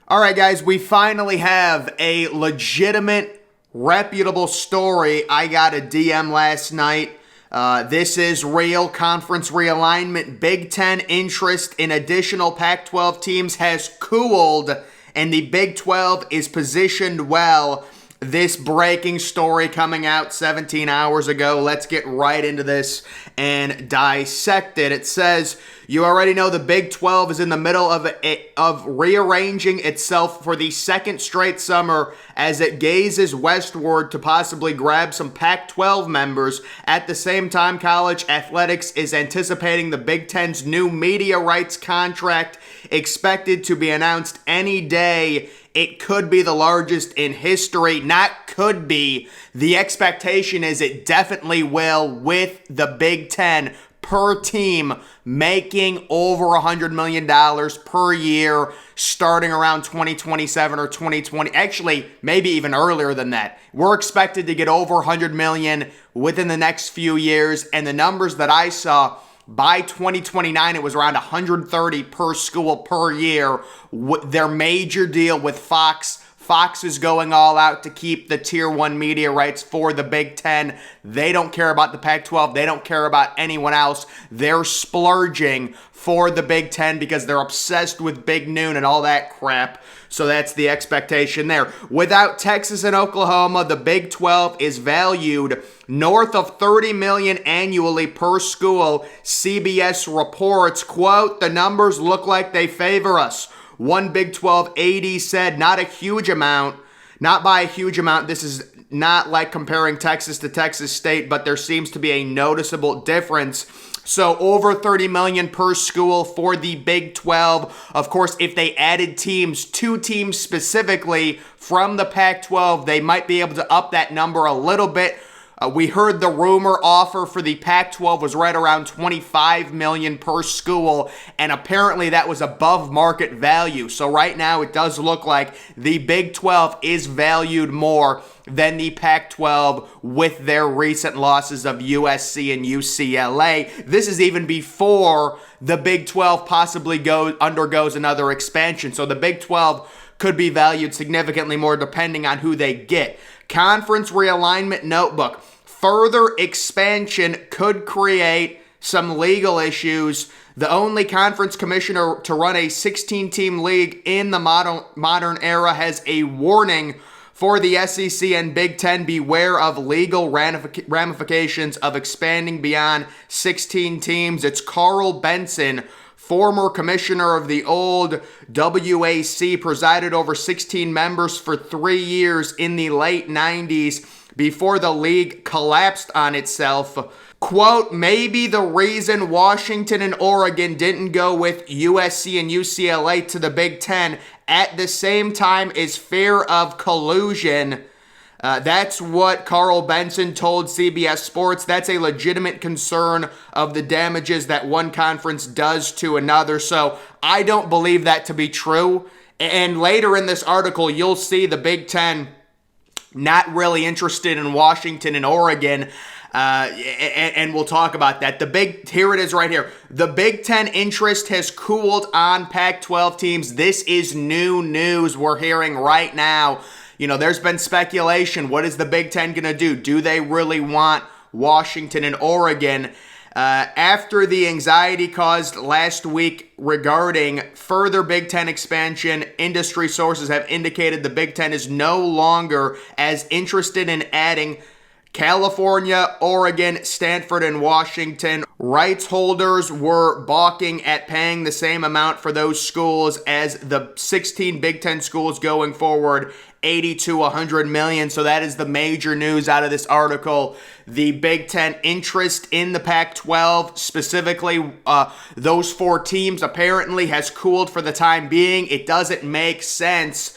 All right, guys, we finally have a legitimate, reputable story. I got a DM last night. This is real. Conference realignment. Big Ten interest in additional Pac-12 teams has cooled, and the Big 12 is positioned well. This breaking story coming out 17 hours ago. Let's get right into this and dissect it. It says, you already know the Big 12 is in the middle of rearranging itself for the second straight summer as it gazes westward to possibly grab some Pac-12 members. At the same time, college athletics is anticipating the Big Ten's new media rights contract, expected to be announced any day. It could be the largest in history. Not could be. The expectation is it definitely will, with the Big Ten per team making over $100 million per year starting around 2027 or 2020. Actually, maybe even earlier than that. We're expected to get over $100 million within the next few years, and the numbers that I saw, by 2029, it was around 130 per school per year. Their major deal with Fox. Fox is going all out to keep the Tier 1 media rights for the Big Ten. They don't care about the Pac-12. They don't care about anyone else. They're splurging for the Big Ten because they're obsessed with Big Noon and all that crap. So that's the expectation there. Without Texas and Oklahoma, the Big 12 is valued north of $30 million annually per school. CBS reports, quote, the numbers look like they favor us. One Big 12 AD said, not by a huge amount. This is not like comparing Texas to Texas State, but there seems to be a noticeable difference. So over $30 million per school for the Big 12. Of course, if they added teams, 2 teams specifically from the Pac-12, they might be able to up that number a little bit. We heard the rumor offer for the Pac-12 was right around $25 million per school, and apparently that was above market value. So right now it does look like the Big 12 is valued more than the Pac-12 with their recent losses of USC and UCLA. This is even before the Big 12 possibly undergoes another expansion. So the Big 12 could be valued significantly more depending on who they get. Conference realignment notebook. Further expansion could create some legal issues. The only conference commissioner to run a 16-team league in the modern era has a warning for the SEC and Big Ten. Beware of legal ramifications of expanding beyond 16 teams. It's Carl Benson, former commissioner of the old WAC, presided over 16 members for 3 years in the late 90s before the league collapsed on itself. Quote, maybe the reason Washington and Oregon didn't go with USC and UCLA to the Big Ten at the same time is fear of collusion. That's what Carl Benson told CBS Sports. That's a legitimate concern of the damages that one conference does to another. So I don't believe that to be true. And later in this article, you'll see the Big Ten not really interested in Washington and Oregon. And we'll talk about that. Here it is right here. The Big Ten interest has cooled on Pac-12 teams. This is new news we're hearing right now. You know, there's been speculation. What is the Big Ten going to do? Do they really want Washington and Oregon? After the anxiety caused last week regarding further Big Ten expansion, industry sources have indicated the Big Ten is no longer as interested in adding California, Oregon, Stanford, and Washington. Rights holders were balking at paying the same amount for those schools as the 16 Big Ten schools going forward, 80 to 100 million. So that is the major news out of this article. The Big Ten interest in the Pac-12, specifically those 4 teams, apparently has cooled for the time being. It doesn't make sense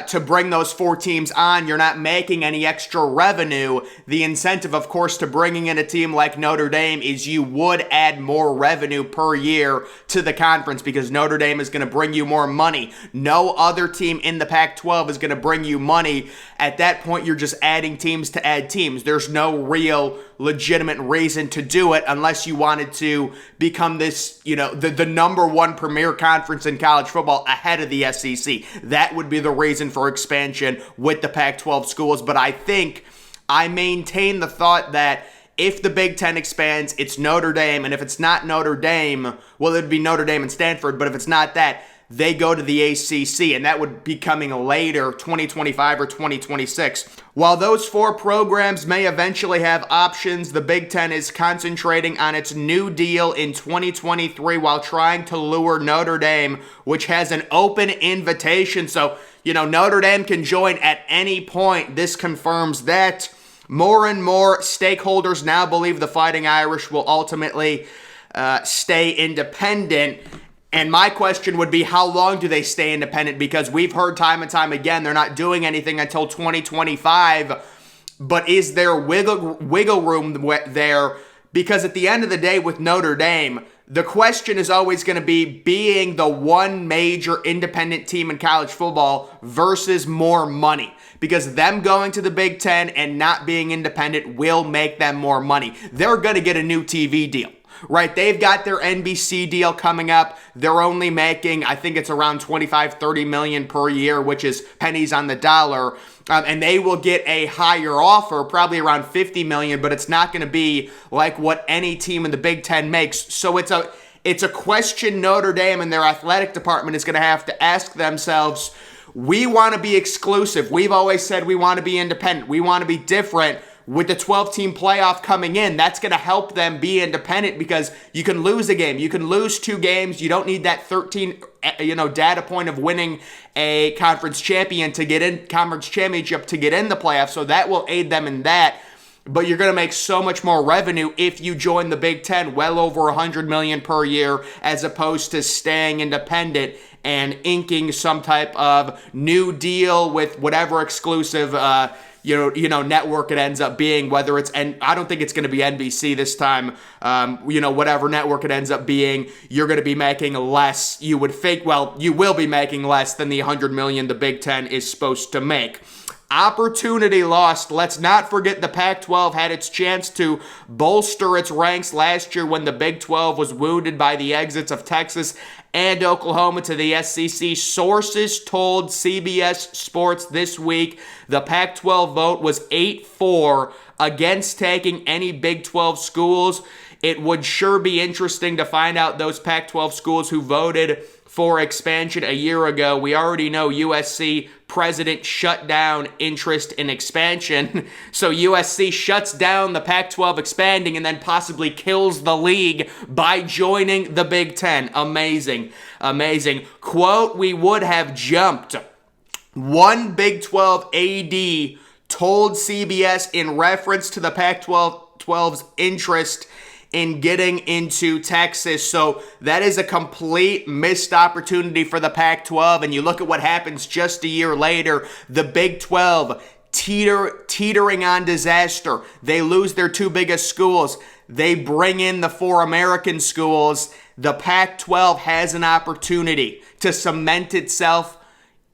to bring those 4 teams on. You're not making any extra revenue. The incentive, of course, to bringing in a team like Notre Dame is you would add more revenue per year to the conference because Notre Dame is going to bring you more money. No other team in the Pac-12 is going to bring you money. At that point, you're just adding teams to add teams. There's no real legitimate reason to do it unless you wanted to become this, the number one premier conference in college football ahead of the SEC. That would be the reason for expansion with the Pac-12 schools. But I maintain the thought that if the Big Ten expands, it's Notre Dame, and if it's not Notre Dame, well, it'd be Notre Dame and Stanford, but if it's not that, they go to the ACC, and that would be coming later, 2025 or 2026. While those four programs may eventually have options, the Big Ten is concentrating on its new deal in 2023 while trying to lure Notre Dame, which has an open invitation. So, Notre Dame can join at any point. This confirms that. More and more stakeholders now believe the Fighting Irish will ultimately stay independent. And my question would be, how long do they stay independent? Because we've heard time and time again, they're not doing anything until 2025. But is there wiggle room there? Because at the end of the day with Notre Dame, the question is always going to be being the one major independent team in college football versus more money. Because them going to the Big Ten and not being independent will make them more money. They're going to get a new TV deal. Right, they've got their NBC deal coming up. They're only making, I think it's around $25-30 million per year, which is pennies on the dollar. And they will get a higher offer, probably around $50 million, but it's not going to be like what any team in the Big Ten makes. So it's a question Notre Dame and their athletic department is going to have to ask themselves. We want to be exclusive. We've always said we want to be independent. We want to be different. With the 12-team playoff coming in, that's going to help them be independent because you can lose a game. You can lose 2 games. You don't need that 13, data point of winning a conference championship to get in the playoffs. So that will aid them in that. But you're going to make so much more revenue if you join the Big Ten, well over $100 million per year, as opposed to staying independent and inking some type of new deal with whatever exclusive network it ends up being, whether it's, and I don't think it's going to be NBC this time, whatever network it ends up being, you're going to be making less. You would think, you will be making less than the $100 million the Big Ten is supposed to make. Opportunity lost. Let's not forget the Pac-12 had its chance to bolster its ranks last year when the Big 12 was wounded by the exits of Texas and Oklahoma to the SEC. Sources told CBS Sports this week the Pac-12 vote was 8-4 against taking any Big 12 schools. It would sure be interesting to find out those Pac-12 schools who voted for expansion a year ago. We already know USC president shut down interest in expansion. So USC shuts down the Pac-12 expanding and then possibly kills the league by joining the Big Ten. Amazing. Quote, we would have jumped. One Big 12 AD told CBS in reference to the Pac-12's interest in getting into Texas. So that is a complete missed opportunity for the Pac-12. And you look at what happens just a year later, the Big 12 teetering on disaster. They lose their 2 biggest schools. They bring in the 4 American schools. The Pac-12 has an opportunity to cement itself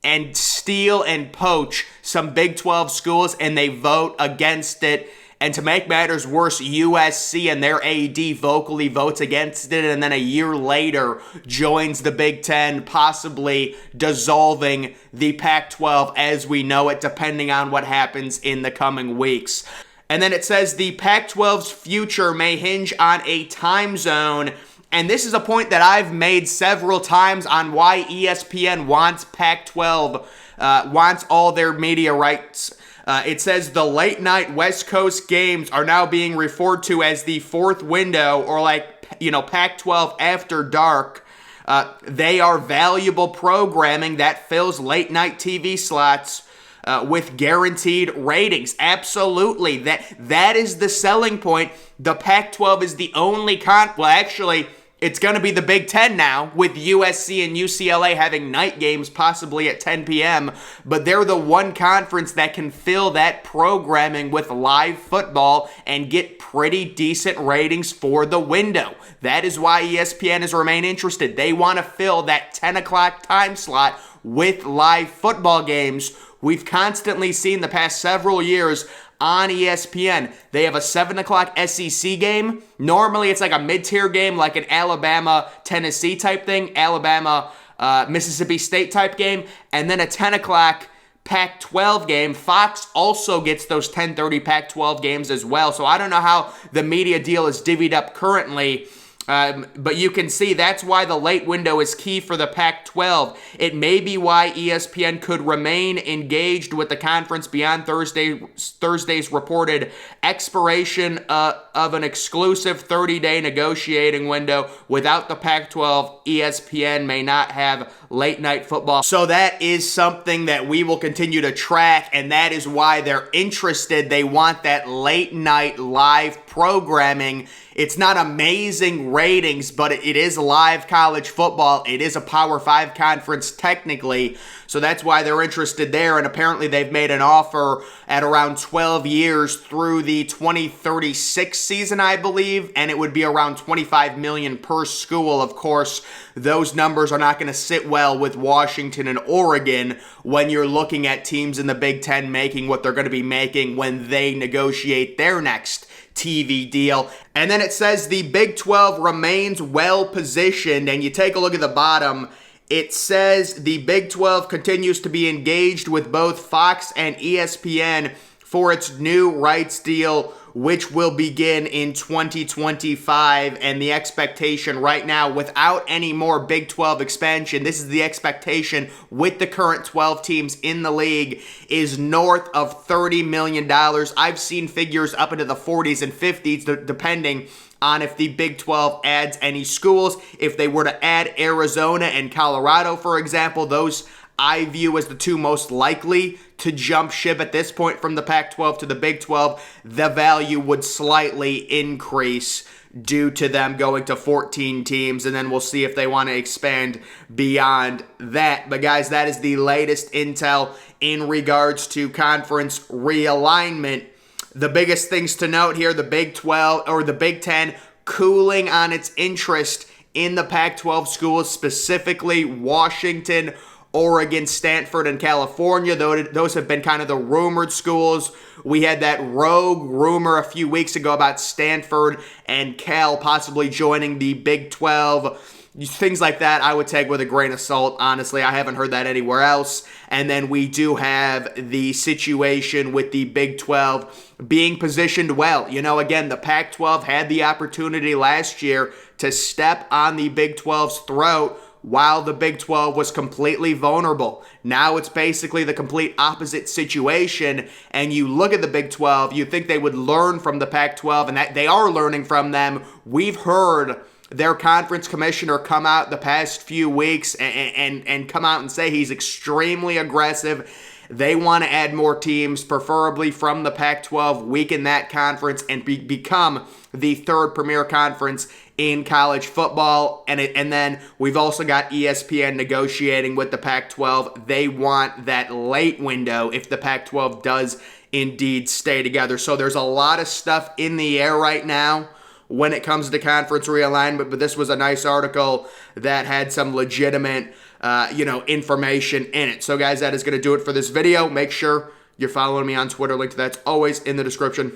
and steal and poach some Big 12 schools, and they vote against it. And to make matters worse, USC and their AD vocally votes against it, and then a year later joins the Big Ten, possibly dissolving the Pac-12 as we know it, depending on what happens in the coming weeks. And then it says the Pac-12's future may hinge on a time zone. And this is a point that I've made several times on why ESPN wants Pac-12, wants all their media rights. It says the late night West Coast games are now being referred to as the 4th window, or Pac-12 after dark. They are valuable programming that fills late night TV slots with guaranteed ratings. Absolutely. That is the selling point. The Pac-12 is the only it's going to be the Big Ten now, with USC and UCLA having night games possibly at 10 p.m., but they're the one conference that can fill that programming with live football and get pretty decent ratings for the window. That is why ESPN has remained interested. They want to fill that 10 o'clock time slot with live football games. We've constantly seen the past several years on ESPN. They have a 7 o'clock SEC game. Normally, it's like a mid-tier game, like an Alabama-Tennessee type thing, Alabama-Mississippi State type game, and then a 10 o'clock Pac-12 game. Fox also gets those 10:30 Pac-12 games as well. So I don't know how the media deal is divvied up currently. But you can see that's why the late window is key for the Pac-12. It may be why ESPN could remain engaged with the conference beyond Thursday's reported expiration of an exclusive 30-day negotiating window. Without the Pac-12, ESPN may not have late-night football. So that is something that we will continue to track, and that is why they're interested. They want that late-night live programming. It's not amazing ratings, but it is live college football. It is a Power 5 conference technically, so that's why they're interested there, and apparently they've made an offer at around 12 years through the 2036 season, I believe, and it would be around $25 million per school. Of course, those numbers are not going to sit well with Washington and Oregon when you're looking at teams in the Big Ten making what they're going to be making when they negotiate their next TV deal. And then it says the Big 12 remains well positioned, and you take a look at the bottom, it says the Big 12 continues to be engaged with both Fox and ESPN for its new rights deal, which will begin in 2025. And the expectation right now, without any more Big 12 expansion, this is the expectation with the current 12 teams in the league, is north of $30 million. I've seen figures up into the 40s and 50s, depending on if the Big 12 adds any schools. If they were to add Arizona and Colorado, for example, those I view as the two most likely to jump ship at this point from the Pac-12 to the Big 12. The value would slightly increase due to them going to 14 teams, and then we'll see if they want to expand beyond that. But guys, that is the latest intel in regards to conference realignment. The biggest things to note here, the Big 12 or the Big 10 cooling on its interest in the Pac-12 schools, specifically Washington, Oregon, Stanford, and California. Those have been kind of the rumored schools. We had that rogue rumor a few weeks ago about Stanford and Cal possibly joining the Big 12. Things like that I would take with a grain of salt, honestly. I haven't heard that anywhere else. And then we do have the situation with the Big 12 being positioned well. You know, again, the Pac-12 had the opportunity last year to step on the Big 12's throat while the Big 12 was completely vulnerable. Now it's basically the complete opposite situation, and you look at the Big 12, you think they would learn from the Pac-12, and that they are learning from them. We've heard their conference commissioner come out the past few weeks and come out and say he's extremely aggressive. They want to add more teams, preferably from the Pac-12, weaken that conference, and become the third premier conference in college football. And then we've also got ESPN negotiating with the Pac-12. They want that late window if the Pac-12 does indeed stay together. So there's a lot of stuff in the air right now when it comes to conference realignment, but this was a nice article that had some legitimate information in it. So guys, that is going to do it for this video. Make sure you're following me on Twitter. Link to that's always in the description.